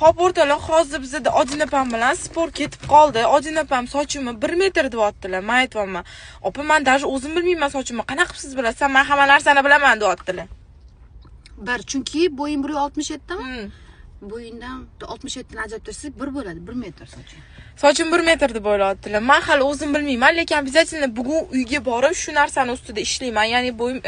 Hop o'rtalar, hozir bizda Odinapam bilan spor ketib qoldi. Odinapam sochimni 1 metr deyaptilar. Men aytibman, "Opa, men даже o'zim bilmayman sochimni. Qanaqa qilib siz bilasiz? Men hamma narsani bilaman" deyaptilar. Bir, chunki bo'yim 1.67 mi? Bo'yindan 67 ni ajratib tursangiz 1 bo'ladi, 1 metr soching. Sochim 1 metr deb o'ylayaptilar. Men hali o'zim bilmayman, lekin обязательно bugun uyga borib shu narsani ustida ishlayman. Ya'ni bo'yim,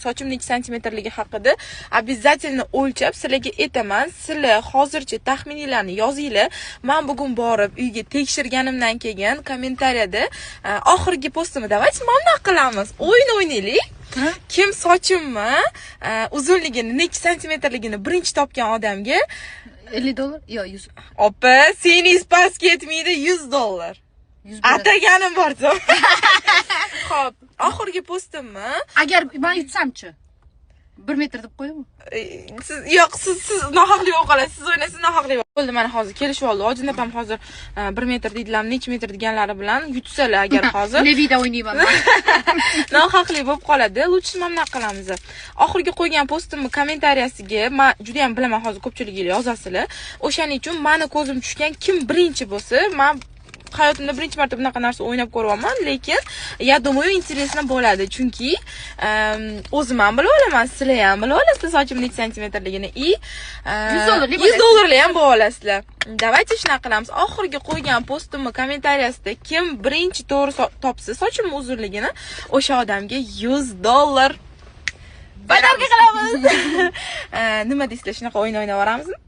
sochimning 2 santimetrligi haqida обязательно o'lchab sizlarga aytaman. Sizlar hozircha taxminlarni yozinglar. Men bugun borib uyga tekshirganimdan keyin kommentariyada oxirgi postimni davaychi mana qilamiz. O'yin o'ynaylik. Kim sochimni uzunligini, necha santimetrligini birinchi topgan odamga $50 yo 100. Opa, sening spas ketmaydi, $100. Ataganim borsa. Xo'p, oxirgi postimmi? Agar men yutsamchi 1 metr deb qo'yaman. Siz yo'q, siz nohaqli bo'lib qolasiz. Siz o'ynaysiz, nohaqli bo'ldi. Mana hozir kelishib oldi. Odinapam hozir 1 metr deydilar, necha metr deganlari bilan yutsalar agar hozir. Nevida o'ynayman. Nohaqli bo'lib qoladi. Lutchi mana bunaqa qilamiz. Oxirgi qo'ygan postimni kommentariyasiga men juda ham bilaman, hozir ko'pchiliginglar yozasizlar. O'shaning uchun meni ko'zim tushgan kim birinchi bo'lsa, men hayotimda birinchi marta bunaqa narsa o'ynab ko'ryapman, lekin я думаю, интересно bo'ladi, chunki o'zim ham bilib olaman, sizlar ham bilib olasizlar sochimning santimetrligini и $100 ham bilib olasizlar. Давайте shunaqa qilamiz. Oxirgi qo'ygan postimni kommentariyasida kim birinchi to'g'ri topsa sochimning uzunligini, o'sha odamga $100 badarka qilamiz. Nima deysizlar, shunaqa o'yin o'ynab oramizmi?